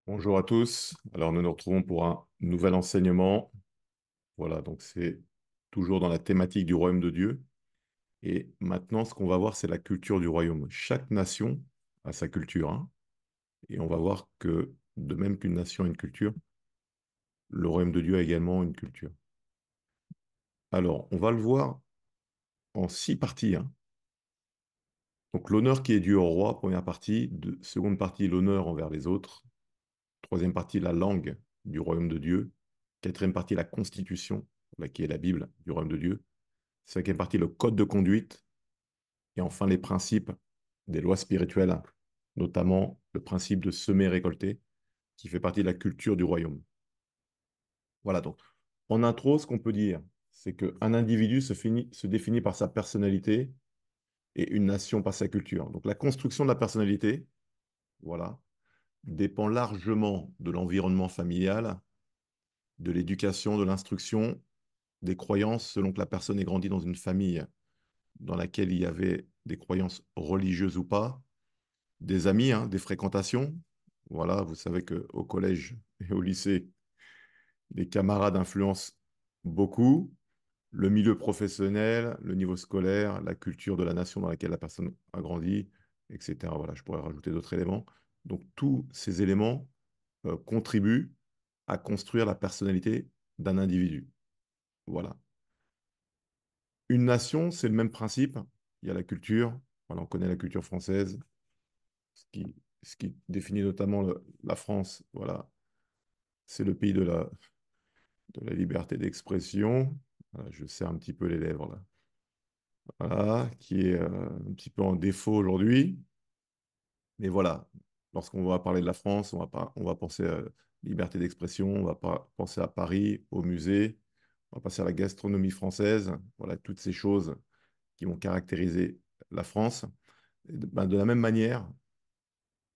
Bonjour à tous. Alors, nous nous retrouvons pour un nouvel enseignement. Voilà, donc c'est toujours dans la thématique du royaume de Dieu. Et maintenant, ce qu'on va voir, c'est la culture du royaume. Chaque nation a sa culture, hein. Et on va voir que, de même qu'une nation a une culture, le royaume de Dieu a également une culture. Alors, on va le voir en 6 parties, hein. Donc, l'honneur qui est dû au roi, première partie. Seconde partie, l'honneur envers les autres. Troisième partie, la langue du royaume de Dieu. Quatrième partie, la constitution, là, qui est la Bible du royaume de Dieu. Cinquième partie, le code de conduite. Et enfin, les principes des lois spirituelles, notamment le principe de semer-récolter, qui fait partie de la culture du royaume. Voilà, donc, en intro, ce qu'on peut dire, c'est qu'un individu se définit par sa personnalité et une nation par sa culture. Donc, la construction de la personnalité, voilà, dépend largement de l'environnement familial, de l'éducation, de l'instruction, des croyances, selon que la personne ait grandi dans une famille dans laquelle il y avait des croyances religieuses ou pas, des amis, hein, des fréquentations. Voilà, vous savez qu'au collège et au lycée, les camarades influencent beaucoup. Le milieu professionnel, le niveau scolaire, la culture de la nation dans laquelle la personne a grandi, etc. Voilà, je pourrais rajouter d'autres éléments. Donc, tous ces éléments contribuent à construire la personnalité d'un individu. Voilà. Une nation, c'est le même principe. Il y a la culture. Voilà, on connaît la culture française, ce qui, ce qui définit notamment la France. Voilà, c'est le pays de la liberté d'expression. Voilà, je serre un petit peu les lèvres là. Voilà, qui est un petit peu en défaut aujourd'hui. Mais voilà, lorsqu'on va parler de la France, on va penser à liberté d'expression, on va pas penser à Paris, au musée, on va penser à la gastronomie française. Voilà, toutes ces choses qui vont caractériser la France. Et de la même manière,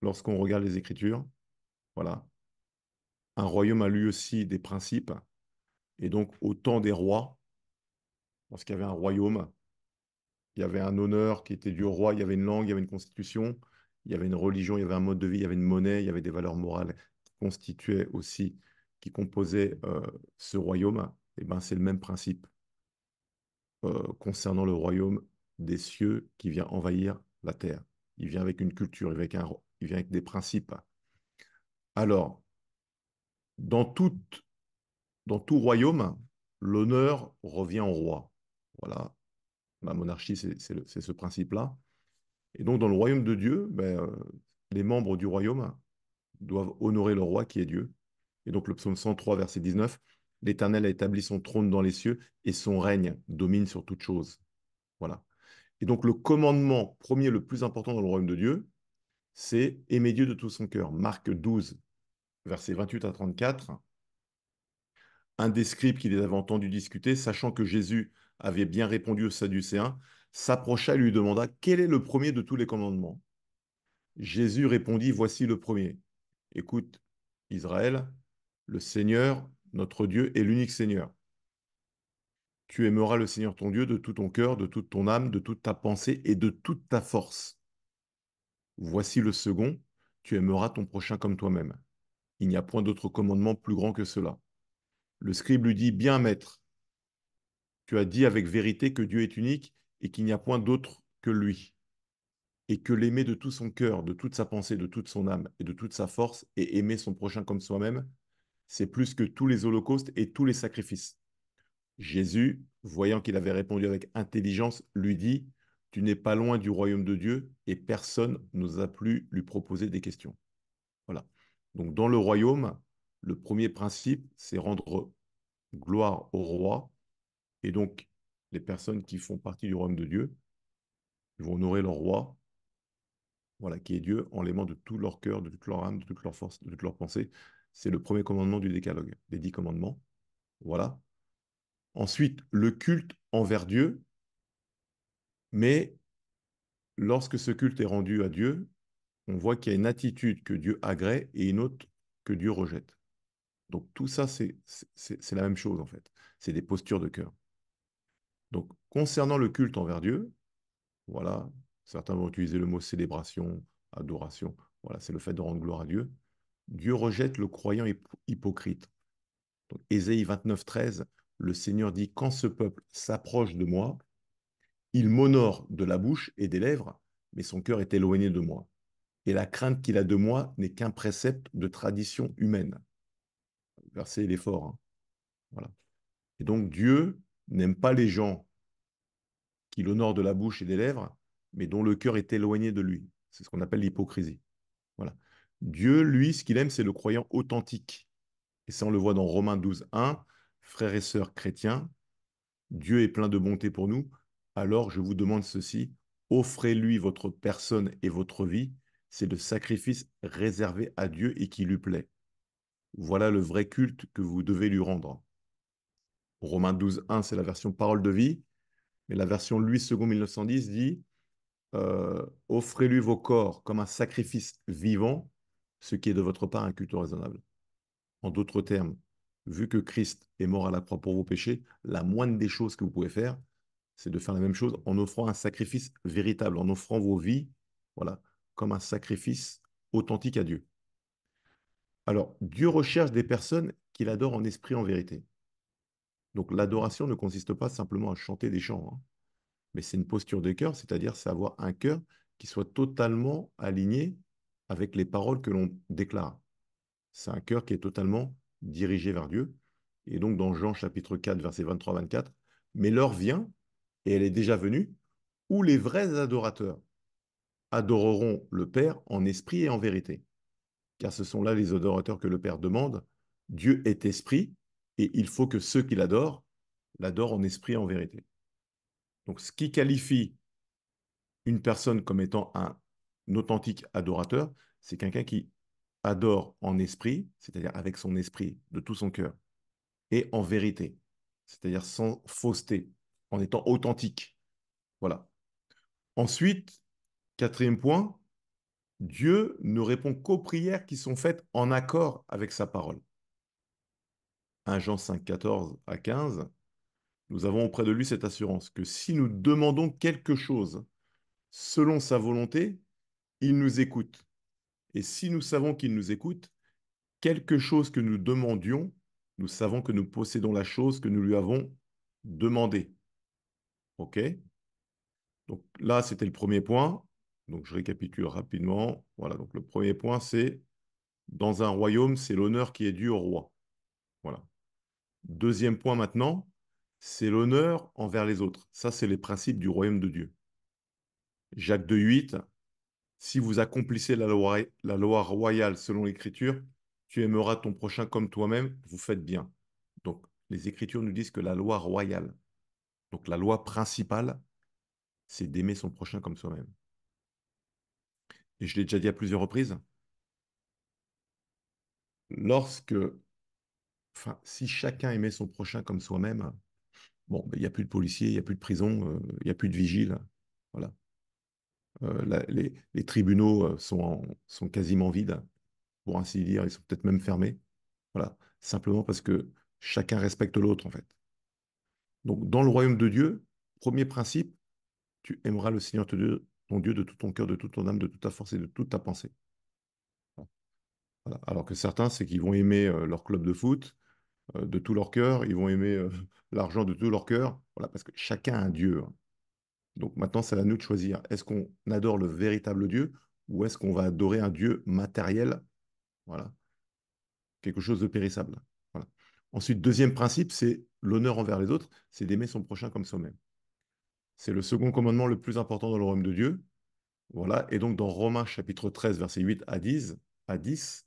lorsqu'on regarde les Écritures, voilà, un royaume a lui aussi des principes. Et donc, au temps des rois, lorsqu'il y avait un royaume, il y avait un honneur qui était dû au roi, il y avait une langue, il y avait une constitution, il y avait une religion, il y avait un mode de vie, il y avait une monnaie, il y avait des valeurs morales qui constituaient aussi, qui composaient ce royaume. Et ben, c'est le même principe concernant le royaume des cieux qui vient envahir la terre. Il vient avec une culture, il vient avec des principes. Alors, dans toute dans tout royaume, l'honneur revient au roi. Voilà, la monarchie, c'est ce principe-là. Et donc, dans le royaume de Dieu, les membres du royaume doivent honorer le roi qui est Dieu. Et donc, le psaume 103, verset 19, l'Éternel a établi son trône dans les cieux et son règne domine sur toute chose. Voilà. Et donc, le commandement premier, le plus important dans le royaume de Dieu, c'est aimer Dieu de tout son cœur. Marc 12, versets 28 à 34. Un des scribes qui les avait entendus discuter, sachant que Jésus avait bien répondu aux Sadducéens, s'approcha et lui demanda quel est le premier de tous les commandements. Jésus répondit, voici le premier. Écoute, Israël, le Seigneur, notre Dieu, est l'unique Seigneur. Tu aimeras le Seigneur ton Dieu de tout ton cœur, de toute ton âme, de toute ta pensée et de toute ta force. Voici le second, tu aimeras ton prochain comme toi-même. Il n'y a point d'autre commandement plus grand que cela. Le scribe lui dit, bien maître, tu as dit avec vérité que Dieu est unique et qu'il n'y a point d'autre que lui, et que l'aimer de tout son cœur, de toute sa pensée, de toute son âme et de toute sa force, et aimer son prochain comme soi-même, c'est plus que tous les holocaustes et tous les sacrifices. Jésus, voyant qu'il avait répondu avec intelligence, lui dit, tu n'es pas loin du royaume de Dieu, et personne n'osa plus lui proposer des questions. Voilà. Donc dans le royaume, le premier principe, c'est rendre gloire au roi, et donc les personnes qui font partie du royaume de Dieu, ils vont honorer leur roi, voilà, qui est Dieu, en l'aimant de tout leur cœur, de toute leur âme, de toute leur force, de toute leur pensée. C'est le premier commandement du décalogue, des 10 commandements. Voilà. Ensuite, le culte envers Dieu, mais lorsque ce culte est rendu à Dieu, on voit qu'il y a une attitude que Dieu agrée et une autre que Dieu rejette. Donc tout ça, c'est la même chose en fait. C'est des postures de cœur. Donc concernant le culte envers Dieu, voilà, certains vont utiliser le mot célébration, adoration. Voilà, c'est le fait de rendre gloire à Dieu. Dieu rejette le croyant hypocrite. Donc, Ésaïe 29, 13, le Seigneur dit, quand ce peuple s'approche de moi, il m'honore de la bouche et des lèvres, mais son cœur est éloigné de moi. Et la crainte qu'il a de moi n'est qu'un précepte de tradition humaine. Le verset, il est fort, hein. Voilà. Et donc, Dieu n'aime pas les gens qui l'honorent de la bouche et des lèvres, mais dont le cœur est éloigné de lui. C'est ce qu'on appelle l'hypocrisie. Voilà. Dieu, lui, ce qu'il aime, c'est le croyant authentique. Et ça, on le voit dans Romains 12, 1. Frères et sœurs chrétiens, Dieu est plein de bonté pour nous. Alors, je vous demande ceci, offrez-lui votre personne et votre vie. C'est le sacrifice réservé à Dieu et qui lui plaît. Voilà le vrai culte que vous devez lui rendre. Romains 12, 1, c'est la version parole de vie. Mais la version Louis II 1910 dit offrez-lui vos corps comme un sacrifice vivant, ce qui est de votre part un culte raisonnable. En d'autres termes, vu que Christ est mort à la croix pour vos péchés, la moindre des choses que vous pouvez faire, c'est de faire la même chose en offrant un sacrifice véritable, en offrant vos vies, voilà, comme un sacrifice authentique à Dieu. Alors, Dieu recherche des personnes qu'il adore en esprit, en vérité. Donc, l'adoration ne consiste pas simplement à chanter des chants, hein, mais c'est une posture de cœur, c'est-à-dire c'est avoir un cœur qui soit totalement aligné avec les paroles que l'on déclare. C'est un cœur qui est totalement dirigé vers Dieu. Et donc, dans Jean chapitre 4, verset 23-24, mais l'heure vient, et elle est déjà venue, où les vrais adorateurs adoreront le Père en esprit et en vérité. Car ce sont là les adorateurs que le Père demande. Dieu est esprit, et il faut que ceux qui l'adorent en esprit et en vérité. Donc, ce qui qualifie une personne comme étant un authentique adorateur, c'est quelqu'un qui adore en esprit, c'est-à-dire avec son esprit, de tout son cœur, et en vérité, c'est-à-dire sans fausseté, en étant authentique. Voilà. Ensuite, quatrième point, Dieu ne répond qu'aux prières qui sont faites en accord avec sa parole. 1 Jean 5, 14 à 15, nous avons auprès de lui cette assurance que si nous demandons quelque chose selon sa volonté, il nous écoute. Et si nous savons qu'il nous écoute, quelque chose que nous demandions, nous savons que nous possédons la chose que nous lui avons demandée. OK? Donc là, c'était le premier point. Donc je récapitule rapidement. Voilà, donc le premier point, c'est dans un royaume, c'est l'honneur qui est dû au roi. Voilà. Deuxième point maintenant, c'est l'honneur envers les autres. Ça, c'est les principes du royaume de Dieu. Jacques 2,8, si vous accomplissez la loi royale selon l'Écriture, tu aimeras ton prochain comme toi-même, vous faites bien. Donc, les Écritures nous disent que la loi royale, donc la loi principale, c'est d'aimer son prochain comme soi-même. Et je l'ai déjà dit à plusieurs reprises, lorsque, enfin, si chacun aimait son prochain comme soi-même, bon, ben, il n'y a plus de policiers, il n'y a plus de prison, il n'y a plus de vigiles. Voilà. Les tribunaux sont quasiment vides, pour ainsi dire, ils sont peut-être même fermés. Voilà. Simplement parce que chacun respecte l'autre, en fait. Donc, dans le royaume de Dieu, premier principe, tu aimeras le Seigneur ton Dieu de tout ton cœur, de toute ton âme, de toute ta force et de toute ta pensée. Voilà. Alors que certains, c'est qu'ils vont aimer leur club de foot de tout leur cœur, ils vont aimer l'argent de tout leur cœur, voilà, parce que chacun a un Dieu, hein. Donc maintenant, c'est à nous de choisir. Est-ce qu'on adore le véritable Dieu ou est-ce qu'on va adorer un Dieu matériel, voilà, quelque chose de périssable. Voilà. Ensuite, deuxième principe, c'est l'honneur envers les autres, c'est d'aimer son prochain comme soi-même. C'est le second commandement le plus important dans le royaume de Dieu. Voilà. Et donc, dans Romains chapitre 13, versets 8 à 10,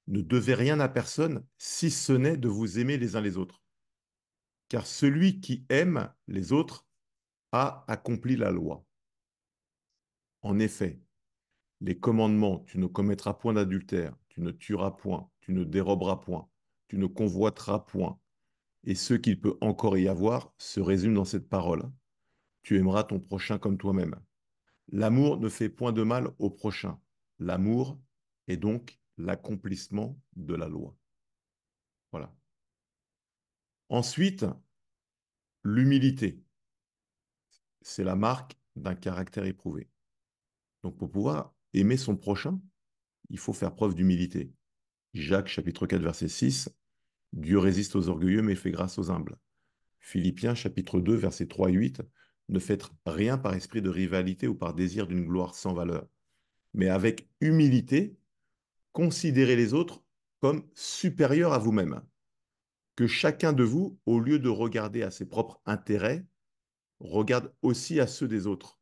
ne devez rien à personne si ce n'est de vous aimer les uns les autres. Car celui qui aime les autres a accompli la loi. En effet, les commandements, tu ne commettras point d'adultère, tu ne tueras point, tu ne déroberas point, tu ne convoiteras point, et ce qu'il peut encore y avoir se résume dans cette parole. Tu aimeras ton prochain comme toi-même. L'amour ne fait point de mal au prochain. L'amour est donc l'accomplissement de la loi. Voilà. Ensuite, l'humilité, c'est la marque d'un caractère éprouvé. Donc pour pouvoir aimer son prochain, il faut faire preuve d'humilité. Jacques chapitre 4, verset 6, Dieu résiste aux orgueilleux mais fait grâce aux humbles. Philippiens chapitre 2, versets 3 et 8, ne faites rien par esprit de rivalité ou par désir d'une gloire sans valeur, mais avec humilité, considérez les autres comme supérieurs à vous-même. Que chacun de vous, au lieu de regarder à ses propres intérêts, regarde aussi à ceux des autres.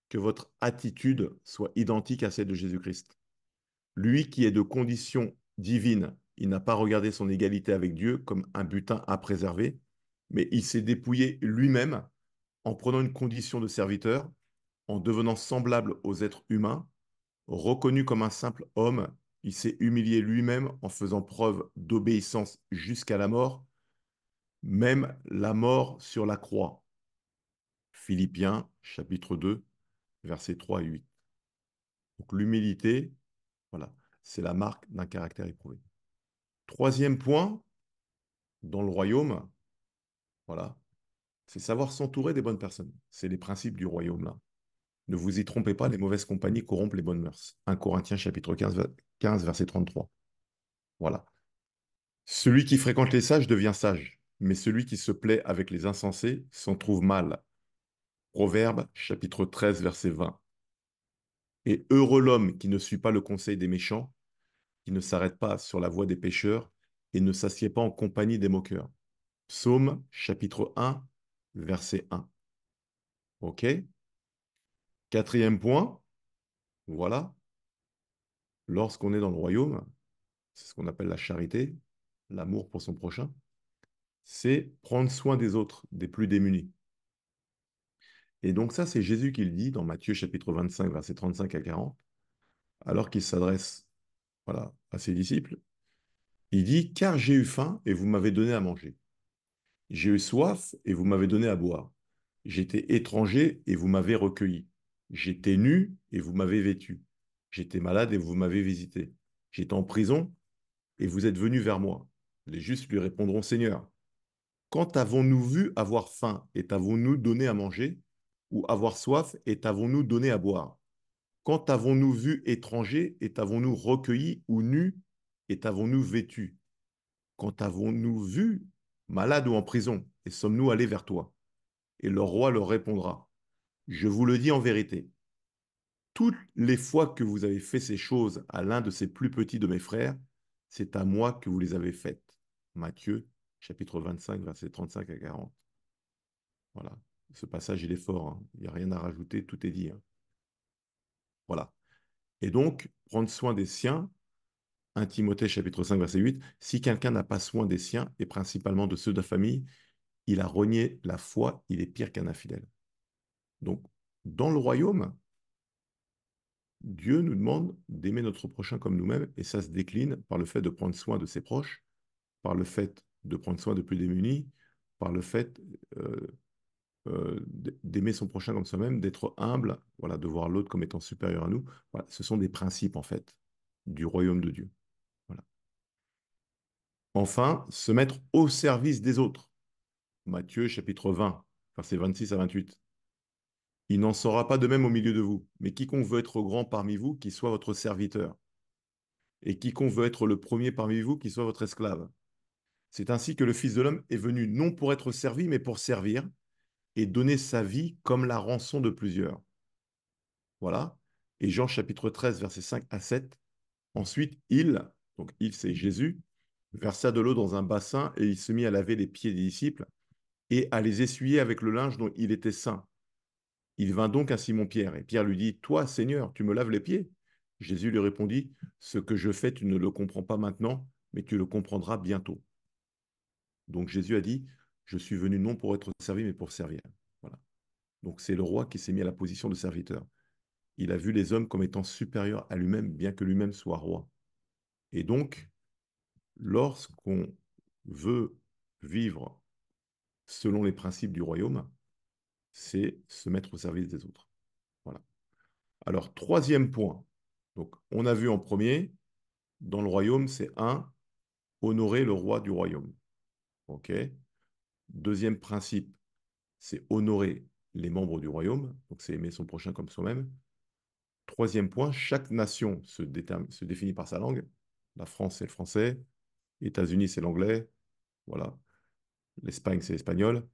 Que votre attitude soit identique à celle de Jésus-Christ. Lui qui est de condition divine, il n'a pas regardé son égalité avec Dieu comme un butin à préserver, mais il s'est dépouillé lui-même en prenant une condition de serviteur, en devenant semblable aux êtres humains, reconnu comme un simple homme, il s'est humilié lui-même en faisant preuve d'obéissance jusqu'à la mort, même la mort sur la croix. Philippiens chapitre 2, versets 3 et 8. Donc l'humilité, voilà, c'est la marque d'un caractère éprouvé. Troisième point, dans le royaume, voilà, c'est savoir s'entourer des bonnes personnes. C'est les principes du royaume là. Ne vous y trompez pas, les mauvaises compagnies corrompent les bonnes mœurs. 1 Corinthiens chapitre 15 verset 33. Voilà. Celui qui fréquente les sages devient sage, mais celui qui se plaît avec les insensés s'en trouve mal. Proverbe chapitre 13 verset 20. Et heureux l'homme qui ne suit pas le conseil des méchants, qui ne s'arrête pas sur la voie des pécheurs et ne s'assied pas en compagnie des moqueurs. Psaume chapitre 1 verset 1. OK? Quatrième point, voilà, lorsqu'on est dans le royaume, c'est ce qu'on appelle la charité, l'amour pour son prochain, c'est prendre soin des autres, des plus démunis. Et donc ça, c'est Jésus qui le dit dans Matthieu chapitre 25, versets 35 à 40, alors qu'il s'adresse voilà, à ses disciples. Il dit, car j'ai eu faim et vous m'avez donné à manger. J'ai eu soif et vous m'avez donné à boire. J'étais étranger et vous m'avez recueilli. J'étais nu et vous m'avez vêtu. J'étais malade et vous m'avez visité. J'étais en prison et vous êtes venus vers moi. Les justes lui répondront, Seigneur, quand avons-nous vu avoir faim et t'avons-nous donné à manger? Ou avoir soif et t'avons-nous donné à boire? Quand avons-nous vu étranger et t'avons-nous recueilli ou nu et t'avons-nous vêtu? Quand avons-nous vu malade ou en prison et sommes-nous allés vers toi? Et le roi leur répondra, je vous le dis en vérité, toutes les fois que vous avez fait ces choses à l'un de ces plus petits de mes frères, c'est à moi que vous les avez faites. Matthieu, chapitre 25, versets 35 à 40. Voilà. Ce passage, il est fort, hein. Il n'y a rien à rajouter, tout est dit, hein. Voilà. Et donc, prendre soin des siens, 1 Timothée, chapitre 5, verset 8, si quelqu'un n'a pas soin des siens, et principalement de ceux de la famille, il a renié la foi, il est pire qu'un infidèle. Donc, dans le royaume, Dieu nous demande d'aimer notre prochain comme nous-mêmes, et ça se décline par le fait de prendre soin de ses proches, par le fait de prendre soin de plus démunis, par le fait d'aimer son prochain comme soi-même, d'être humble, voilà, de voir l'autre comme étant supérieur à nous. Voilà, ce sont des principes, en fait, du royaume de Dieu. Voilà. Enfin, se mettre au service des autres. Matthieu chapitre 20, versets 26 à 28. Il n'en sera pas de même au milieu de vous, mais quiconque veut être grand parmi vous, qu'il soit votre serviteur. Et quiconque veut être le premier parmi vous, qu'il soit votre esclave. C'est ainsi que le Fils de l'homme est venu non pour être servi, mais pour servir et donner sa vie comme la rançon de plusieurs. Voilà. Et Jean chapitre 13, versets 5 à 7. Ensuite, donc il c'est Jésus, versa de l'eau dans un bassin et il se mit à laver les pieds des disciples et à les essuyer avec le linge dont il était saint. Il vint donc à Simon-Pierre et Pierre lui dit, toi, Seigneur, tu me laves les pieds? Jésus lui répondit, ce que je fais, tu ne le comprends pas maintenant, mais tu le comprendras bientôt. Donc Jésus a dit, je suis venu non pour être servi, mais pour servir. Voilà. Donc c'est le roi qui s'est mis à la position de serviteur. Il a vu les hommes comme étant supérieurs à lui-même, bien que lui-même soit roi. Et donc, lorsqu'on veut vivre selon les principes du royaume, c'est se mettre au service des autres. Voilà. Alors, troisième point. Donc, on a vu en premier, dans le royaume, c'est un, honorer le roi du royaume. OK? Deuxième principe, c'est honorer les membres du royaume. Donc, c'est aimer son prochain comme soi-même. Troisième point, chaque nation se définit par sa langue. La France, c'est le français. États-Unis, c'est l'anglais. Voilà. L'Espagne, c'est l'espagnol.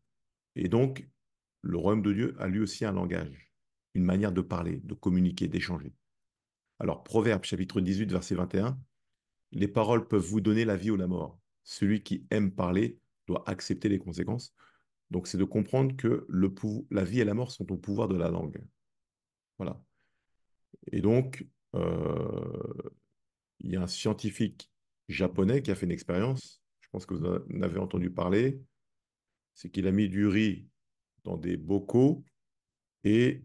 Et donc, le royaume de Dieu a lui aussi un langage, une manière de parler, de communiquer, d'échanger. Alors, Proverbe, chapitre 18, verset 21, les paroles peuvent vous donner la vie ou la mort. Celui qui aime parler doit accepter les conséquences. Donc, c'est de comprendre que la vie et la mort sont au pouvoir de la langue. Voilà. Et donc, il y a un scientifique japonais qui a fait une expérience, je pense que vous en avez entendu parler, c'est qu'il a mis du riz dans des bocaux et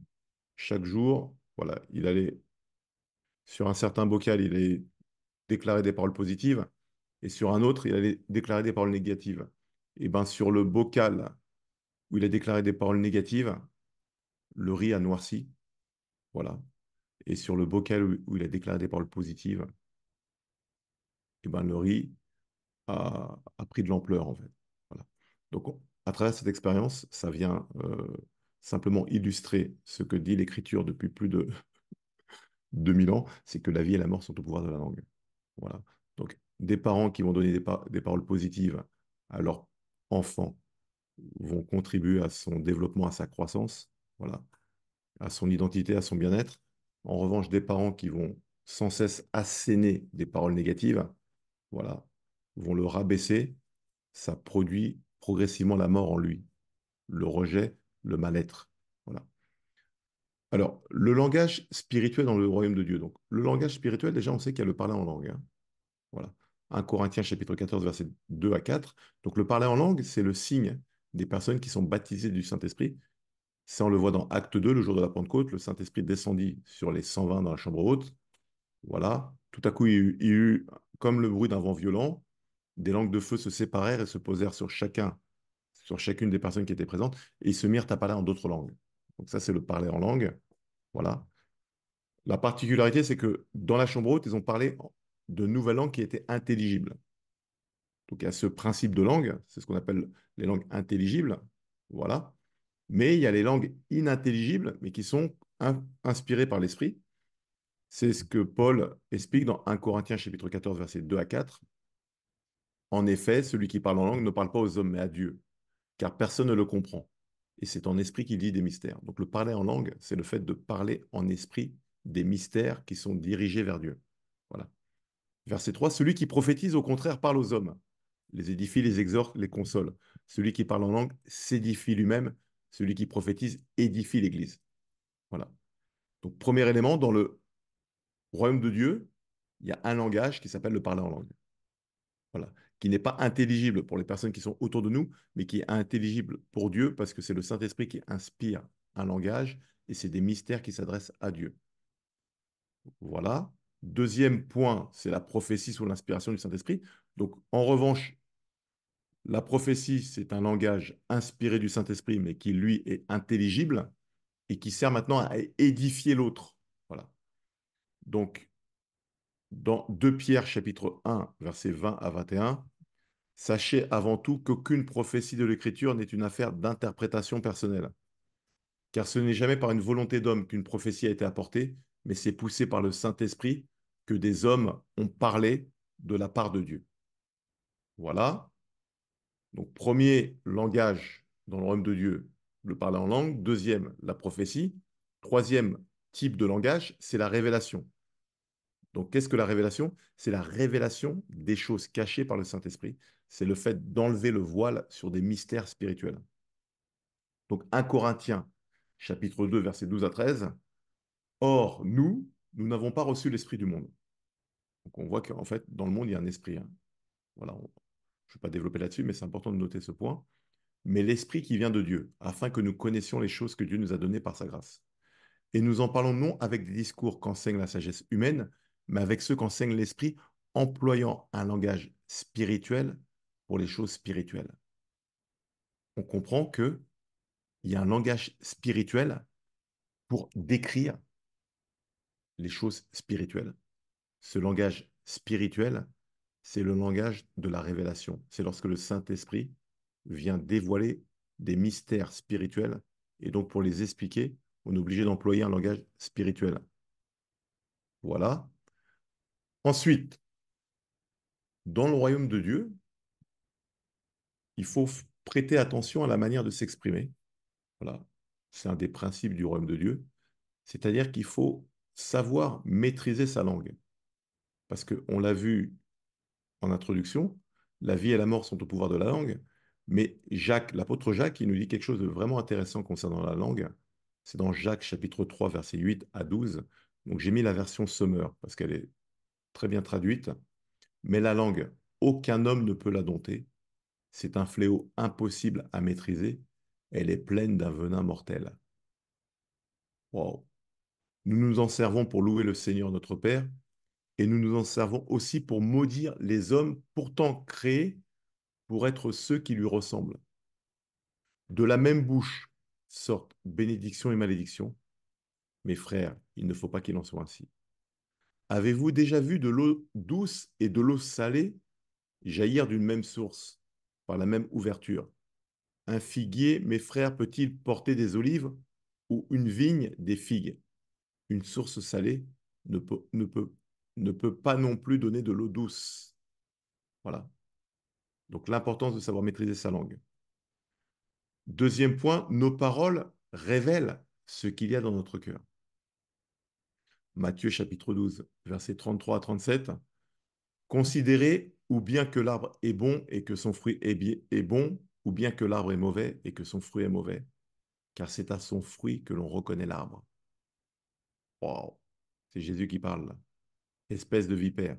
chaque jour, voilà, il allait sur un certain bocal, il allait déclarer des paroles positives et sur un autre, il allait déclarer des paroles négatives. Et bien, sur le bocal où il a déclaré des paroles négatives, le riz a noirci, voilà. Et sur le bocal où il a déclaré des paroles positives, et ben, le riz a pris de l'ampleur, en fait. Voilà. Donc, à travers cette expérience, ça vient simplement illustrer ce que dit l'Écriture depuis plus de 2000 ans, c'est que la vie et la mort sont au pouvoir de la langue. Voilà. Donc, des parents qui vont donner des paroles positives à leur enfant vont contribuer à son développement, à sa croissance, voilà, à son identité, à son bien-être. En revanche, des parents qui vont sans cesse asséner des paroles négatives, voilà, vont le rabaisser, ça produit progressivement la mort en lui, le rejet, le mal-être. Voilà. Alors, le langage spirituel dans le royaume de Dieu. Donc, le langage spirituel, déjà, on sait qu'il y a le parler en langue, hein. Voilà. 1 Corinthiens chapitre 14, versets 2 à 4. Donc, le parler en langue, c'est le signe des personnes qui sont baptisées du Saint-Esprit. Ça, on le voit dans Acte 2, le jour de la Pentecôte. Le Saint-Esprit descendit sur les 120 dans la chambre haute. Voilà. Tout à coup, il y eut, comme le bruit d'un vent violent, des langues de feu se séparèrent et se posèrent sur chacune des personnes qui étaient présentes, et ils se mirent à parler en d'autres langues. Donc ça, c'est le parler en langue. Voilà. La particularité, c'est que dans la chambre haute, ils ont parlé de nouvelles langues qui étaient intelligibles. Donc il y a ce principe de langue, c'est ce qu'on appelle les langues intelligibles. Voilà. Mais il y a les langues inintelligibles, mais qui sont inspirées par l'esprit. C'est ce que Paul explique dans 1 Corinthiens chapitre 14, versets 2 à 4. En effet, celui qui parle en langue ne parle pas aux hommes, mais à Dieu, car personne ne le comprend. Et c'est en esprit qu'il dit des mystères. Donc le parler en langue, c'est le fait de parler en esprit des mystères qui sont dirigés vers Dieu. Voilà. Verset 3, celui qui prophétise, au contraire, parle aux hommes, les édifie, les exhorte, les console. Celui qui parle en langue s'édifie lui-même. Celui qui prophétise édifie l'Église. Voilà. Donc, premier élément, dans le royaume de Dieu, il y a un langage qui s'appelle le parler en langue. Voilà. Qui n'est pas intelligible pour les personnes qui sont autour de nous, mais qui est intelligible pour Dieu parce que c'est le Saint-Esprit qui inspire un langage et c'est des mystères qui s'adressent à Dieu. Voilà. Deuxième point, c'est la prophétie sous l'inspiration du Saint-Esprit. Donc, en revanche, la prophétie, c'est un langage inspiré du Saint-Esprit, mais qui, lui, est intelligible et qui sert maintenant à édifier l'autre. Voilà. Donc, dans 2 Pierre, chapitre 1, versets 20 à 21, sachez avant tout qu'aucune prophétie de l'Écriture n'est une affaire d'interprétation personnelle, car ce n'est jamais par une volonté d'homme qu'une prophétie a été apportée, mais c'est poussé par le Saint-Esprit que des hommes ont parlé de la part de Dieu. Voilà. Donc, premier langage dans le royaume de Dieu, le parler en langue. Deuxième, la prophétie. Troisième type de langage, c'est la révélation. Donc, qu'est-ce que la révélation? C'est la révélation des choses cachées par le Saint-Esprit. C'est le fait d'enlever le voile sur des mystères spirituels. Donc, 1 Corinthiens, chapitre 2, versets 12 à 13. Or, nous n'avons pas reçu l'esprit du monde. Donc, on voit qu'en fait, dans le monde, il y a un esprit, hein. Voilà, je ne vais pas développer là-dessus, mais c'est important de noter ce point. Mais l'Esprit qui vient de Dieu, afin que nous connaissions les choses que Dieu nous a données par sa grâce. Et nous en parlons non avec des discours qu'enseigne la sagesse humaine, mais avec ceux qu'enseigne l'Esprit, employant un langage spirituel pour les choses spirituelles. On comprend qu'il y a un langage spirituel pour décrire les choses spirituelles. Ce langage spirituel, c'est le langage de la révélation. C'est lorsque le Saint-Esprit vient dévoiler des mystères spirituels. Et donc, pour les expliquer, on est obligé d'employer un langage spirituel. Voilà. Ensuite, dans le royaume de Dieu, il faut prêter attention à la manière de s'exprimer. Voilà. C'est un des principes du royaume de Dieu. C'est-à-dire qu'il faut savoir maîtriser sa langue. Parce qu'on l'a vu en introduction, la vie et la mort sont au pouvoir de la langue. Mais Jacques, l'apôtre Jacques, il nous dit quelque chose de vraiment intéressant concernant la langue. C'est dans Jacques chapitre 3, versets 8 à 12. Donc j'ai mis la version Sommer parce qu'elle est très bien traduite. Mais la langue, aucun homme ne peut la dompter. C'est un fléau impossible à maîtriser. Elle est pleine d'un venin mortel. Wow. Nous nous en servons pour louer le Seigneur notre Père et nous nous en servons aussi pour maudire les hommes pourtant créés pour être ceux qui lui ressemblent. De la même bouche sortent bénédiction et malédiction. Mes frères, il ne faut pas qu'il en soit ainsi. Avez-vous déjà vu de l'eau douce et de l'eau salée jaillir d'une même source, par la même ouverture? Un figuier, mes frères, peut-il porter des olives ou une vigne des figues? Une source salée ne peut, ne peut, ne peut pas non plus donner de l'eau douce. Voilà. Donc l'importance de savoir maîtriser sa langue. Deuxième point, nos paroles révèlent ce qu'il y a dans notre cœur. Matthieu chapitre 12, versets 33 à 37. Considérez ou bien que l'arbre est bon et que son fruit est bon, ou bien que l'arbre est mauvais et que son fruit est mauvais, car c'est à son fruit que l'on reconnaît l'arbre. Wow. C'est Jésus qui parle là. Espèce de vipère.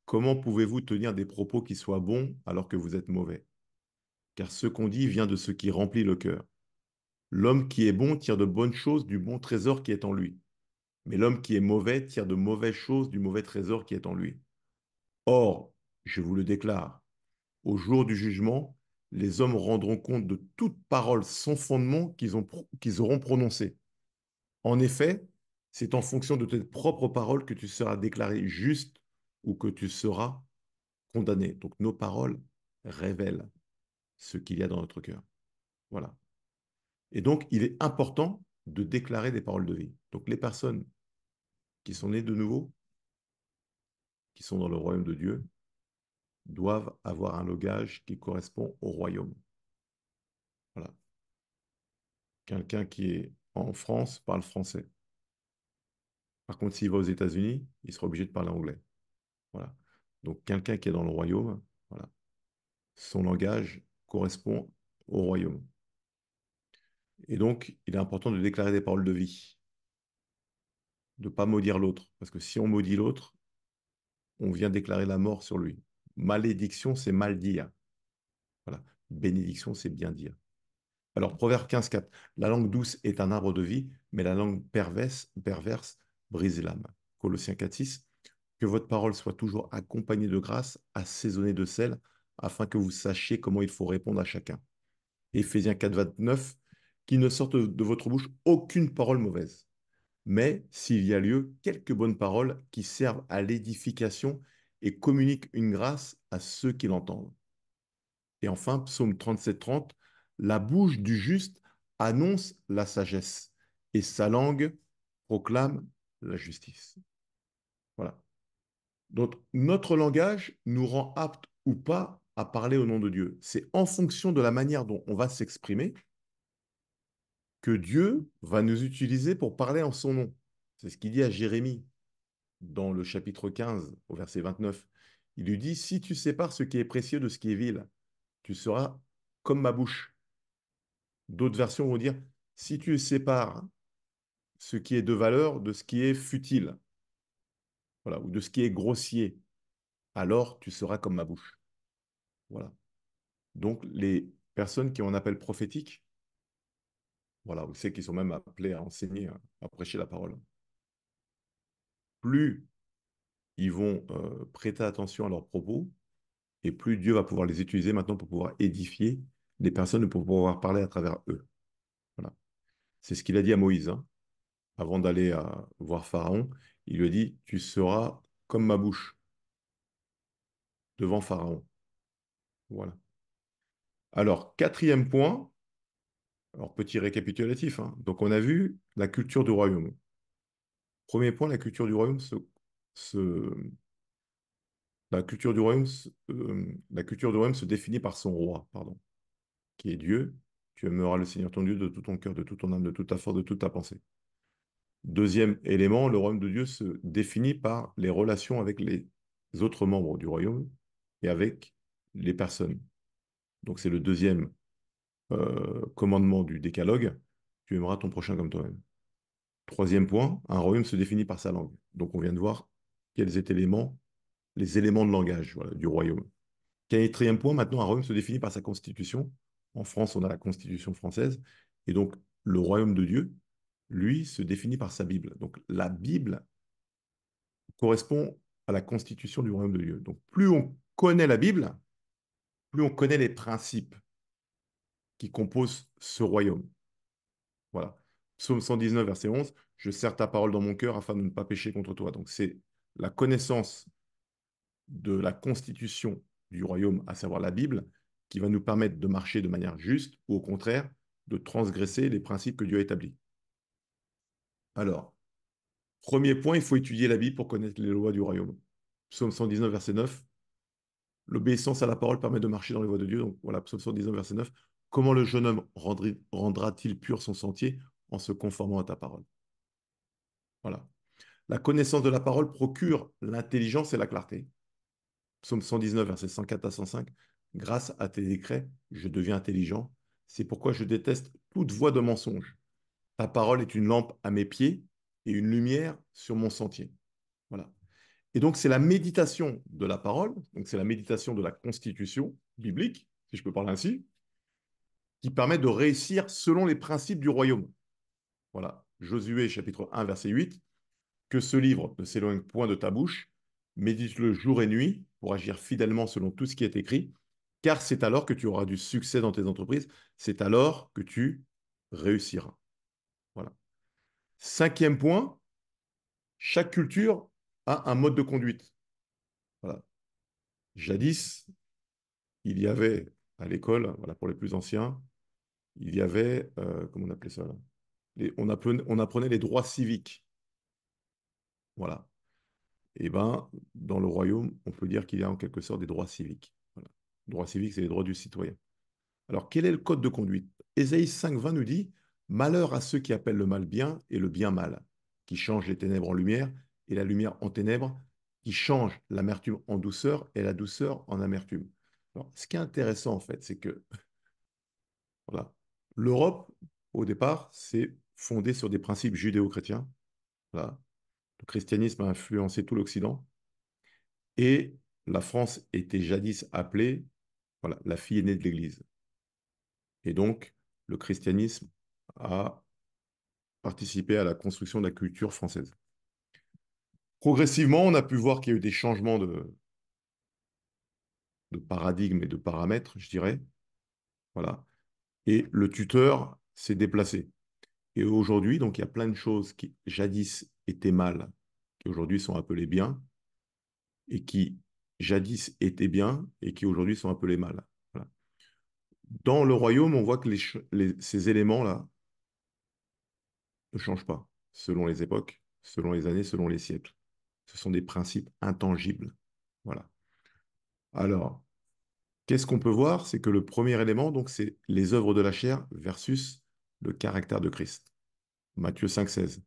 Comment pouvez-vous tenir des propos qui soient bons alors que vous êtes mauvais? Car ce qu'on dit vient de ce qui remplit le cœur. L'homme qui est bon tire de bonnes choses du bon trésor qui est en lui. Mais l'homme qui est mauvais tire de mauvaises choses du mauvais trésor qui est en lui. Or, je vous le déclare, au jour du jugement, les hommes rendront compte de toute parole sans fondement qu'ils auront prononcée. En effet, c'est en fonction de tes propres paroles que tu seras déclaré juste ou que tu seras condamné. Donc nos paroles révèlent ce qu'il y a dans notre cœur. Voilà. Et donc, il est important de déclarer des paroles de vie. Donc les personnes qui sont nées de nouveau, qui sont dans le royaume de Dieu, doivent avoir un langage qui correspond au royaume. Voilà. Quelqu'un qui est en France parle français. Par contre, s'il va aux États-Unis, il sera obligé de parler anglais. Voilà. Donc, quelqu'un qui est dans le royaume, voilà, son langage correspond au royaume. Et donc, il est important de déclarer des paroles de vie, de ne pas maudire l'autre. Parce que si on maudit l'autre, on vient déclarer la mort sur lui. Malédiction, c'est mal dire. Voilà. Bénédiction, c'est bien dire. Alors, Proverbe 15,4. La langue douce est un arbre de vie, mais la langue perverse brise l'âme. Colossiens 4,6. Que votre parole soit toujours accompagnée de grâce, assaisonnée de sel, afin que vous sachiez comment il faut répondre à chacun. Éphésiens 4,29. Qu'il ne sorte de votre bouche aucune parole mauvaise, mais s'il y a lieu, quelques bonnes paroles qui servent à l'édification et communiquent une grâce à ceux qui l'entendent. Et enfin, psaume 37,30, la bouche du juste annonce la sagesse et sa langue proclame la justice. Voilà. Donc, notre langage nous rend apte ou pas à parler au nom de Dieu. C'est en fonction de la manière dont on va s'exprimer que Dieu va nous utiliser pour parler en son nom. C'est ce qu'il dit à Jérémie dans le chapitre 15, au verset 29. Il lui dit, si tu sépares ce qui est précieux de ce qui est vil, tu seras comme ma bouche. D'autres versions vont dire, si tu sépares ce qui est de valeur de ce qui est futile, voilà, ou de ce qui est grossier, alors tu seras comme ma bouche. Voilà. Donc, les personnes qui ont un appel prophétique, voilà, vous savez qu'ils sont même appelés à enseigner, à prêcher la parole. Plus ils vont prêter attention à leurs propos, et plus Dieu va pouvoir les utiliser maintenant pour pouvoir édifier les personnes et pour pouvoir parler à travers eux. Voilà. C'est ce qu'il a dit à Moïse, hein. Avant d'aller voir Pharaon. Il lui a dit, tu seras comme ma bouche devant Pharaon. Voilà. Alors, quatrième point, alors petit récapitulatif, hein. Donc, on a vu la culture du royaume. Premier point, la culture du royaume se la culture du royaume se définit par son roi, pardon, qui est Dieu. Tu aimeras le Seigneur ton Dieu de tout ton cœur, de toute ton âme, de toute ta force, de toute ta pensée. Deuxième élément, le royaume de Dieu se définit par les relations avec les autres membres du royaume et avec les personnes. Donc c'est le deuxième commandement du décalogue, tu aimeras ton prochain comme toi-même. Troisième point, un royaume se définit par sa langue. Donc on vient de voir quels étaient les éléments de langage voilà, du royaume. Quatrième point, maintenant, un royaume se définit par sa constitution. En France, on a la constitution française. Et donc, le royaume de Dieu, lui, se définit par sa Bible. Donc, la Bible correspond à la constitution du royaume de Dieu. Donc, plus on connaît la Bible, plus on connaît les principes qui composent ce royaume. Voilà. Psaume 119, verset 11, je serre ta parole dans mon cœur afin de ne pas pécher contre toi. Donc, c'est la connaissance de la constitution du royaume, à savoir la Bible, qui va nous permettre de marcher de manière juste ou au contraire de transgresser les principes que Dieu a établis. Alors, premier point, il faut étudier la Bible pour connaître les lois du royaume. Psaume 119, verset 9, l'obéissance à la parole permet de marcher dans les voies de Dieu. Donc voilà, Psaume 119, verset 9, comment le jeune homme rendra-t-il pur son sentier en se conformant à ta parole? Voilà. La connaissance de la parole procure l'intelligence et la clarté. Psaume 119, versets 104 à 105. Grâce à tes décrets, je deviens intelligent. C'est pourquoi je déteste toute voie de mensonge. Ta parole est une lampe à mes pieds et une lumière sur mon sentier. Voilà. Et donc, c'est la méditation de la parole, donc c'est la méditation de la constitution biblique, si je peux parler ainsi, qui permet de réussir selon les principes du royaume. Voilà. Josué, chapitre 1, verset 8. Que ce livre ne s'éloigne point de ta bouche, médite-le jour et nuit pour agir fidèlement selon tout ce qui est écrit, car c'est alors que tu auras du succès dans tes entreprises, c'est alors que tu réussiras. Voilà. Cinquième point, chaque culture a un mode de conduite. Voilà. Jadis, il y avait à l'école, voilà, pour les plus anciens, il y avait, comment on appelait ça là on apprenait les droits civiques. Voilà. Eh ben, dans le royaume, on peut dire qu'il y a en quelque sorte des droits civiques. Voilà. Les droits civiques, c'est les droits du citoyen. Alors, quel est le code de conduite? Ésaïe 5,20 nous dit, malheur à ceux qui appellent le mal bien et le bien mal, qui changent les ténèbres en lumière et la lumière en ténèbres, qui changent l'amertume en douceur et la douceur en amertume. Alors, ce qui est intéressant, en fait, c'est que voilà, l'Europe, au départ, c'est fondé sur des principes judéo-chrétiens. Voilà. Le christianisme a influencé tout l'Occident. Et la France était jadis appelée voilà, la fille aînée de l'Église. Et donc, le christianisme a participé à la construction de la culture française. Progressivement, on a pu voir qu'il y a eu des changements de paradigme et de paramètres, je dirais. Voilà. Et le tuteur s'est déplacé. Et aujourd'hui, donc, il y a plein de choses qui jadis étaient mal, qui aujourd'hui sont appelées bien, et qui jadis étaient bien, et qui aujourd'hui sont appelées mal. Voilà. Dans le royaume, on voit que ces éléments-là ne changent pas selon les époques, selon les années, selon les siècles. Ce sont des principes intangibles. Voilà. Alors, qu'est-ce qu'on peut voir? C'est que le premier élément, donc, c'est les œuvres de la chair versus le caractère de Christ. Matthieu 5,16.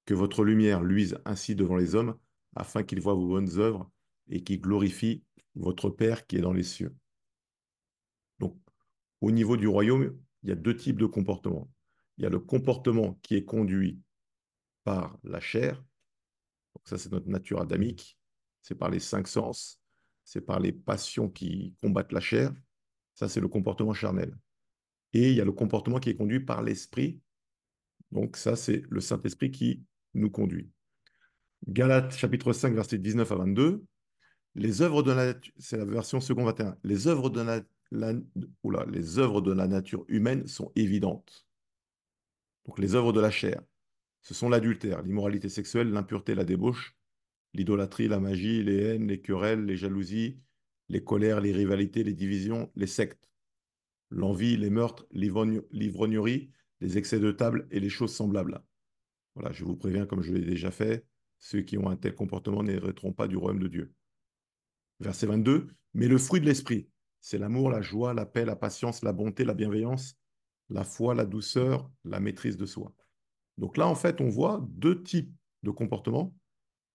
Que votre lumière luise ainsi devant les hommes, afin qu'ils voient vos bonnes œuvres et qu'ils glorifient votre Père qui est dans les cieux. Donc, au niveau du royaume, il y a deux types de comportements. Il y a le comportement qui est conduit par la chair. Donc ça, c'est notre nature adamique. C'est par les cinq sens. C'est par les passions qui combattent la chair. Ça, c'est le comportement charnel. Et il y a le comportement qui est conduit par l'esprit. Donc ça, c'est le Saint-Esprit qui nous conduit. Galates chapitre 5, verset 19 à 22. Les œuvres de la nature, c'est la version second 21. Les œuvres de la nature humaine sont évidentes. Donc les œuvres de la chair, ce sont l'adultère, l'immoralité sexuelle, l'impureté, la débauche, l'idolâtrie, la magie, les haines, les querelles, les jalousies, les colères, les rivalités, les divisions, les sectes, l'envie, les meurtres, l'ivrognerie, les excès de table et les choses semblables. Voilà, je vous préviens, comme je l'ai déjà fait, ceux qui ont un tel comportement n'hériteront pas du royaume de Dieu. Verset 22, mais le fruit de l'esprit, c'est l'amour, la joie, la paix, la patience, la bonté, la bienveillance, la foi, la douceur, la maîtrise de soi. Donc là, en fait, on voit deux types de comportements.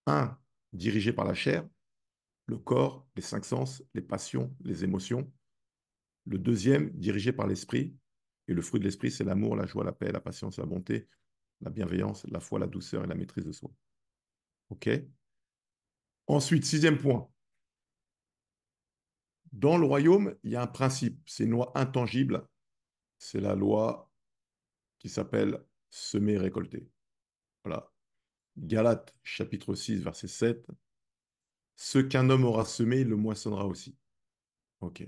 Un, dirigé par la chair, le corps, les cinq sens, les passions, les émotions. Le deuxième, dirigé par l'esprit. Et le fruit de l'esprit, c'est l'amour, la joie, la paix, la patience, la bonté, la bienveillance, la foi, la douceur et la maîtrise de soi. OK? Ensuite, sixième point. Dans le royaume, il y a un principe. C'est une loi intangible. C'est la loi qui s'appelle semer, récolter. Voilà. Galates, chapitre 6, verset 7. Ce qu'un homme aura semé, il le moissonnera aussi. OK.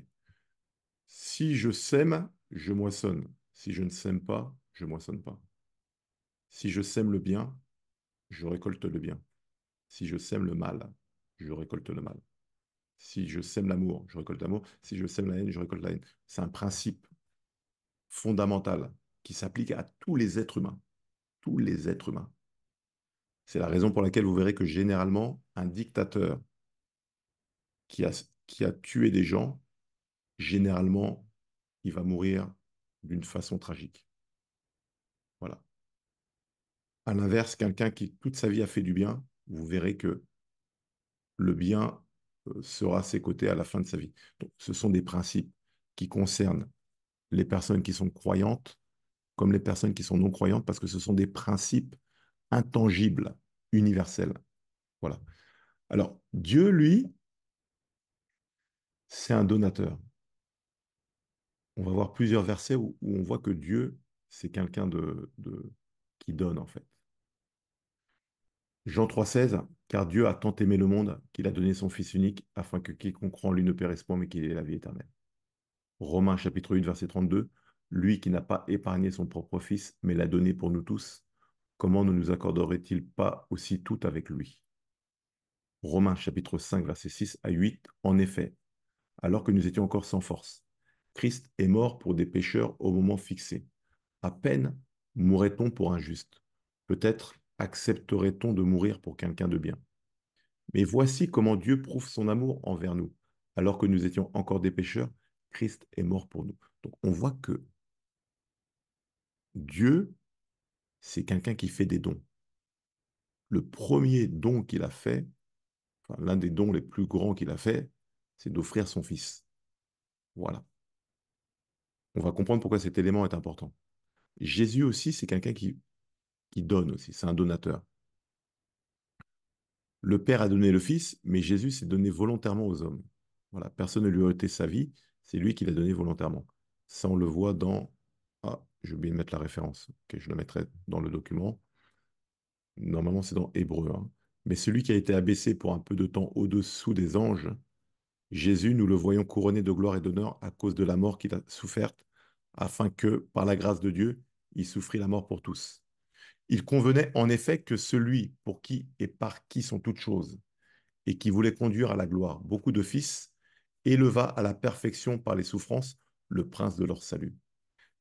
Si je sème, je moissonne. Si je ne sème pas, je moissonne pas. Si je sème le bien, je récolte le bien. Si je sème le mal, je récolte le mal. Si je sème l'amour, je récolte l'amour. Si je sème la haine, je récolte la haine. C'est un principe fondamental qui s'applique à tous les êtres humains. Tous les êtres humains. C'est la raison pour laquelle vous verrez que généralement, un dictateur qui a, qui a tué des gens, généralement, il va mourir d'une façon tragique. Voilà. À l'inverse, quelqu'un qui toute sa vie a fait du bien, vous verrez que le bien sera à ses côtés à la fin de sa vie. Donc, ce sont des principes qui concernent les personnes qui sont croyantes comme les personnes qui sont non croyantes parce que ce sont des principes intangibles, universels. Voilà. Alors, Dieu, lui, c'est un donateur. On va voir plusieurs versets où on voit que Dieu, c'est quelqu'un qui donne, en fait. Jean 3,16, car Dieu a tant aimé le monde qu'il a donné son Fils unique afin que quiconque croit en lui ne périsse point mais qu'il ait la vie éternelle. Romains chapitre 8, verset 32, lui qui n'a pas épargné son propre Fils mais l'a donné pour nous tous, comment ne nous accorderait-il pas aussi tout avec lui? Romains chapitre 5, verset 6 à 8, en effet, alors que nous étions encore sans force, Christ est mort pour des pécheurs au moment fixé. À peine mourrait-on pour un juste. Peut-être accepterait-on de mourir pour quelqu'un de bien. Mais voici comment Dieu prouve son amour envers nous. Alors que nous étions encore des pécheurs, Christ est mort pour nous. Donc on voit que Dieu, c'est quelqu'un qui fait des dons. Le premier don qu'il a fait, enfin, l'un des dons les plus grands qu'il a fait, c'est d'offrir son Fils. Voilà. On va comprendre pourquoi cet élément est important. Jésus aussi, c'est quelqu'un qui donne aussi, c'est un donateur. Le Père a donné le Fils, mais Jésus s'est donné volontairement aux hommes. Voilà, personne ne lui a ôté sa vie, c'est lui qui l'a donné volontairement. Ça, on le voit dans... Ah, j'ai oublié de mettre la référence. Ok, je la mettrai dans le document. Normalement, c'est dans Hébreu, hein. Mais celui qui a été abaissé pour un peu de temps au-dessous des anges, Jésus, nous le voyons couronné de gloire et d'honneur à cause de la mort qu'il a soufferte, afin que, par la grâce de Dieu, il souffrit la mort pour tous. Il convenait en effet que celui pour qui et par qui sont toutes choses, et qui voulait conduire à la gloire beaucoup de fils, éleva à la perfection par les souffrances le prince de leur salut.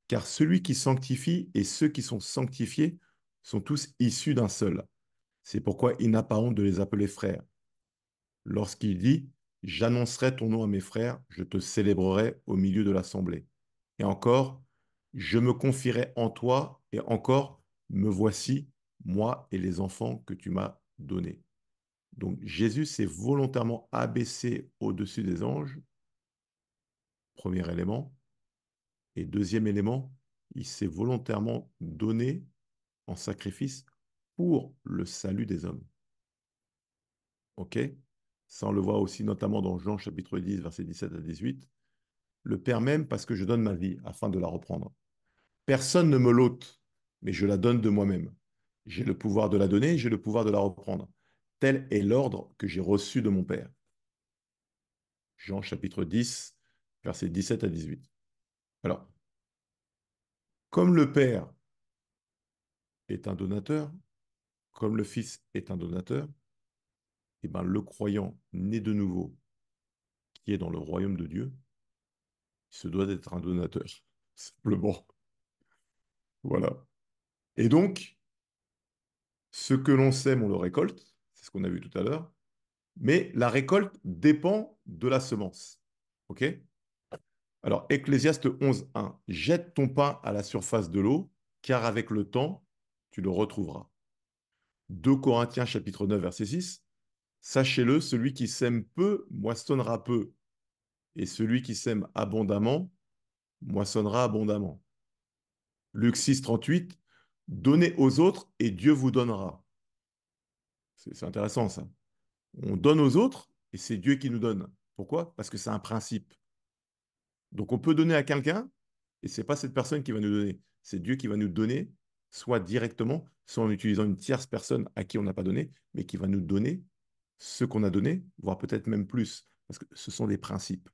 Car celui qui sanctifie et ceux qui sont sanctifiés sont tous issus d'un seul. C'est pourquoi il n'a pas honte de les appeler frères. Lorsqu'il dit, j'annoncerai ton nom à mes frères, je te célébrerai au milieu de l'assemblée. Et encore, je me confierai en toi, et encore, me voici, moi et les enfants que tu m'as donnés. Donc Jésus s'est volontairement abaissé au-dessus des anges, premier élément. Et deuxième élément, il s'est volontairement donné en sacrifice pour le salut des hommes. OK? Ça, on le voit aussi notamment dans Jean chapitre 10, versets 17 à 18. Le Père m'aime parce que je donne ma vie afin de la reprendre. Personne ne me l'ôte, mais je la donne de moi-même. J'ai le pouvoir de la donner, j'ai le pouvoir de la reprendre. Tel est l'ordre que j'ai reçu de mon Père. Jean chapitre 10, versets 17 à 18. Alors, comme le Père est un donateur, comme le Fils est un donateur, et ben, le croyant né de nouveau, qui est dans le royaume de Dieu, il se doit d'être un donateur, simplement. Voilà. Et donc, ce que l'on sème, on le récolte, c'est ce qu'on a vu tout à l'heure, Mais la récolte dépend de la semence. OK? Alors, Ecclésiaste 11:1, jette ton pain à la surface de l'eau, car avec le temps, tu le retrouveras. 2 Corinthiens chapitre 9, verset 6, sachez-le, celui qui sème peu moissonnera peu, et celui qui sème abondamment moissonnera abondamment. Luc 6:38, donnez aux autres et Dieu vous donnera. C'est intéressant ça. On donne aux autres et c'est Dieu qui nous donne. Pourquoi? Parce que c'est un principe. Donc on peut donner à quelqu'un et c'est pas cette personne qui va nous donner. C'est Dieu qui va nous donner, soit directement, soit en utilisant une tierce personne à qui on n'a pas donné, mais qui va nous donner ce qu'on a donné, voire peut-être même plus. Parce que ce sont des principes.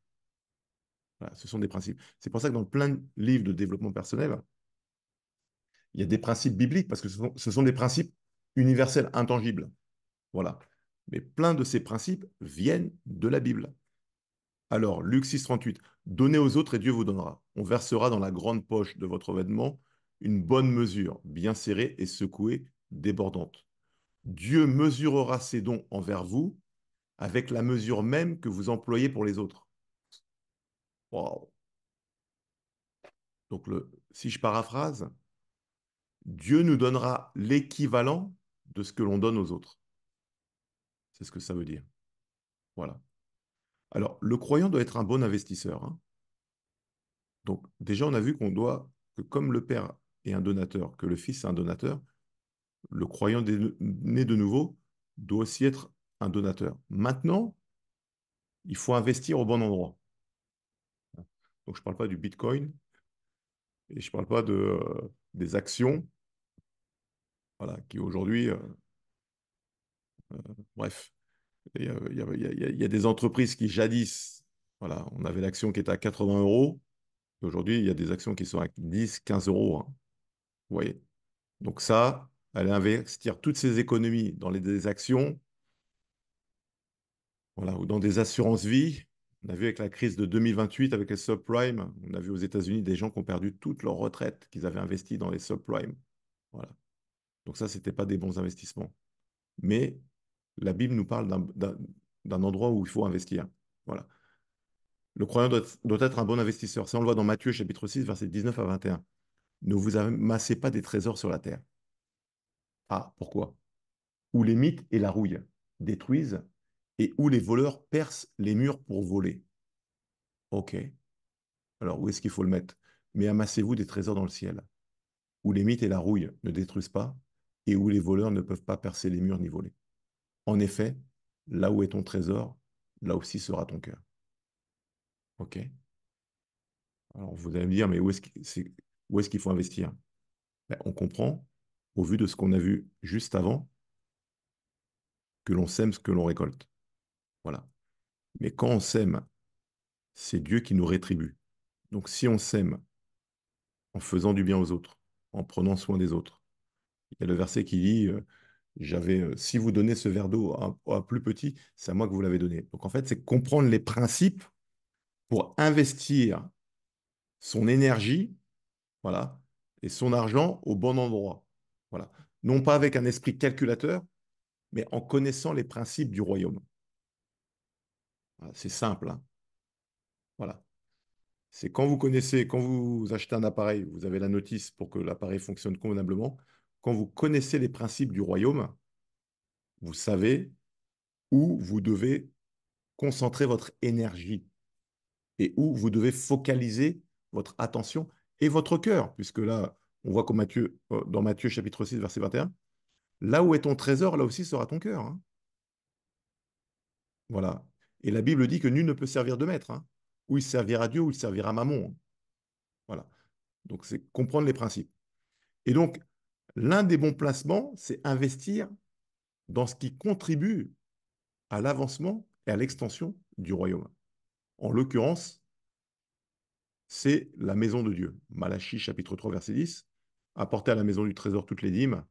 Voilà, ce sont des principes. C'est pour ça que dans plein de livres de développement personnel, il y a des principes bibliques parce que ce sont des principes universels, intangibles. Voilà. Mais plein de ces principes viennent de la Bible. Alors, Luc 6:38, donnez aux autres et Dieu vous donnera. On versera dans la grande poche de votre vêtement une bonne mesure, bien serrée et secouée, débordante. Dieu mesurera ses dons envers vous avec la mesure même que vous employez pour les autres. Wow. Donc, si je paraphrase, Dieu nous donnera l'équivalent de ce que l'on donne aux autres. C'est ce que ça veut dire. Voilà. Alors, le croyant doit être un bon investisseur, hein. Donc, déjà, on a vu que comme le Père est un donateur, que le Fils est un donateur, le croyant né de nouveau doit aussi être un donateur. Maintenant, il faut investir au bon endroit. Donc, je ne parle pas du Bitcoin et je ne parle pas des actions, voilà, qui aujourd'hui, bref, il y a des entreprises qui jadis, voilà, on avait l'action qui était à 80 euros. Aujourd'hui, il y a des actions qui sont à 10, 15 euros, hein. Vous voyez? Donc ça, aller investir toutes ses économies dans des actions, voilà, ou dans des assurances-vie. On a vu avec la crise de 2028, avec les subprimes, on a vu aux États-Unis des gens qui ont perdu toute leur retraite qu'ils avaient investi dans les subprimes. Voilà. Donc ça, ce n'était pas des bons investissements. Mais la Bible nous parle d'un endroit où il faut investir. Voilà. Le croyant doit être un bon investisseur. Ça, on le voit dans Matthieu chapitre 6, versets 19 à 21. Ne vous amassez pas des trésors sur la terre. Ah, pourquoi? Où les mythes et la rouille détruisent et où les voleurs percent les murs pour voler. Ok, alors où est-ce qu'il faut le mettre? Mais amassez-vous des trésors dans le ciel, où les mythes et la rouille ne détruisent pas et où les voleurs ne peuvent pas percer les murs ni voler. En effet, là où est ton trésor, là aussi sera ton cœur. Ok? Alors vous allez me dire, mais où est-ce qu'il faut investir? Ben, on comprend, au vu de ce qu'on a vu juste avant, que l'on sème ce que l'on récolte. Voilà. Mais quand on sème, c'est Dieu qui nous rétribue. Donc si on sème en faisant du bien aux autres, en prenant soin des autres, il y a le verset qui dit, si vous donnez ce verre d'eau à un plus petit, c'est à moi que vous l'avez donné. Donc en fait, c'est comprendre les principes pour investir son énergie, voilà, et son argent au bon endroit. Voilà. Non pas avec un esprit calculateur, mais en connaissant les principes du royaume. Voilà, c'est simple, hein. Voilà. C'est quand vous achetez un appareil, vous avez la notice pour que l'appareil fonctionne convenablement. Quand vous connaissez les principes du royaume, vous savez où vous devez concentrer votre énergie et où vous devez focaliser votre attention et votre cœur, puisque là, on voit dans Matthieu chapitre 6, verset 21, là où est ton trésor, là aussi sera ton cœur, hein. Voilà. Et la Bible dit que nul ne peut servir de maître, hein. Ou il servira Dieu, ou il servira Mammon, hein. Voilà. Donc, c'est comprendre les principes. Et donc, l'un des bons placements, c'est investir dans ce qui contribue à l'avancement et à l'extension du royaume. En l'occurrence, c'est la maison de Dieu. Malachie chapitre 3 verset 10. Apportez à la maison du trésor toutes les dîmes,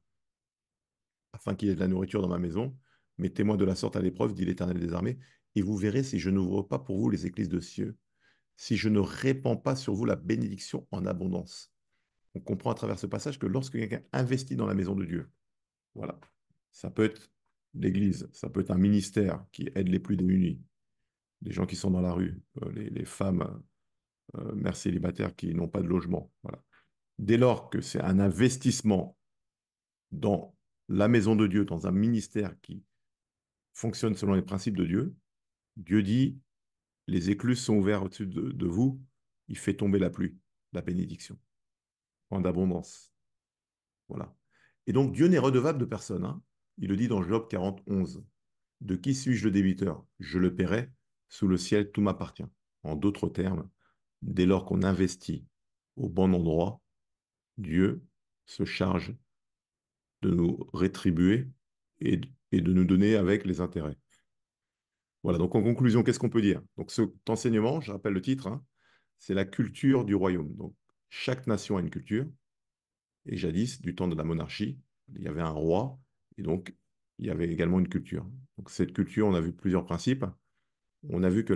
afin qu'il y ait de la nourriture dans ma maison. Mettez-moi de la sorte à l'épreuve, dit l'Éternel des armées, et vous verrez si je n'ouvre pas pour vous les écluses de cieux, si je ne répands pas sur vous la bénédiction en abondance. On comprend à travers ce passage que lorsque quelqu'un investit dans la maison de Dieu, voilà, ça peut être L'Église, ça peut être un ministère qui aide les plus démunis, des gens qui sont dans la rue, les femmes mères célibataires qui n'ont pas de logement. Voilà. Dès lors que c'est un investissement dans la maison de Dieu, dans un ministère qui fonctionne selon les principes de Dieu, Dieu dit, les écluses sont ouvertes au-dessus de vous, il fait tomber la pluie, la bénédiction, en abondance. Voilà. Et donc Dieu n'est redevable de personne, hein. Il le dit dans Job 40, 11. De qui suis-je le débiteur? Je le paierai, sous le ciel, tout m'appartient. En d'autres termes, dès lors qu'on investit au bon endroit, Dieu se charge de nous rétribuer et de nous donner avec les intérêts. Voilà, donc en conclusion, qu'est-ce qu'on peut dire? Donc cet enseignement, je rappelle le titre, hein, c'est la culture du royaume. Donc chaque nation a une culture, et jadis, du temps de la monarchie, il y avait un roi, et donc il y avait également une culture. Donc cette culture, on a vu plusieurs principes. On a vu que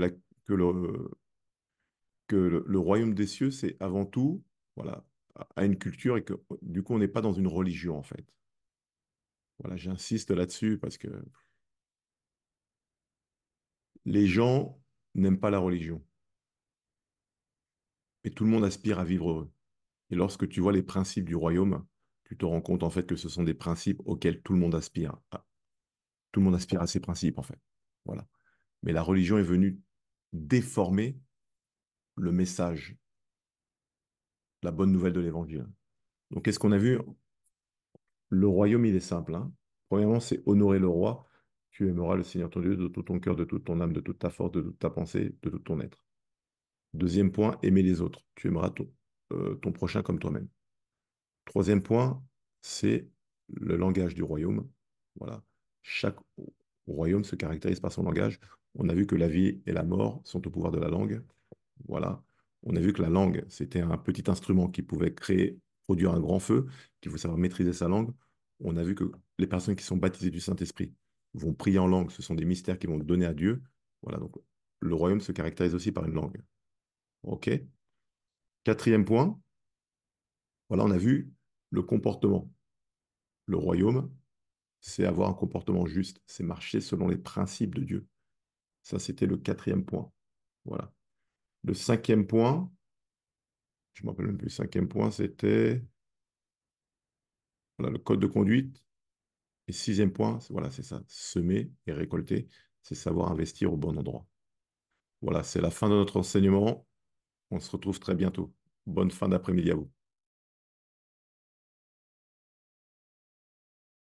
le royaume des cieux, c'est avant tout, voilà, a une culture et que du coup, on n'est pas dans une religion, en fait. Voilà, j'insiste là-dessus parce que les gens n'aiment pas la religion, mais tout le monde aspire à vivre heureux. Et lorsque tu vois les principes du royaume, tu te rends compte, en fait, que ce sont des principes auxquels tout le monde aspire. Tout le monde aspire à ces principes, en fait. Voilà. Mais la religion est venue déformer le message, la bonne nouvelle de l'évangile. Donc, qu'est-ce qu'on a vu? Le royaume, il est simple, hein. Premièrement, c'est honorer le roi. Tu aimeras le Seigneur ton Dieu de tout ton cœur, de toute ton âme, de toute ta force, de toute ta pensée, de tout ton être. Deuxième point, aimer les autres. Tu aimeras ton prochain comme toi-même. Troisième point, c'est le langage du royaume. Voilà. Chaque royaume se caractérise par son langage. On a vu que la vie et la mort sont au pouvoir de la langue. Voilà. On a vu que la langue, c'était un petit instrument qui pouvait produire un grand feu, qu'il faut savoir maîtriser sa langue. On a vu que les personnes qui sont baptisées du Saint-Esprit vont prier en langue. Ce sont des mystères qui vont donner à Dieu. Voilà. Donc, le royaume se caractérise aussi par une langue. OK? Quatrième point, voilà, on a vu le comportement. Le royaume, c'est avoir un comportement juste. C'est marcher selon les principes de Dieu. Ça, c'était le quatrième point. Voilà. Le cinquième point, je ne me rappelle même plus, le cinquième point, c'était voilà, le code de conduite. Et sixième point, voilà, c'est ça, semer et récolter, c'est savoir investir au bon endroit. Voilà, c'est la fin de notre enseignement. On se retrouve très bientôt. Bonne fin d'après-midi à vous.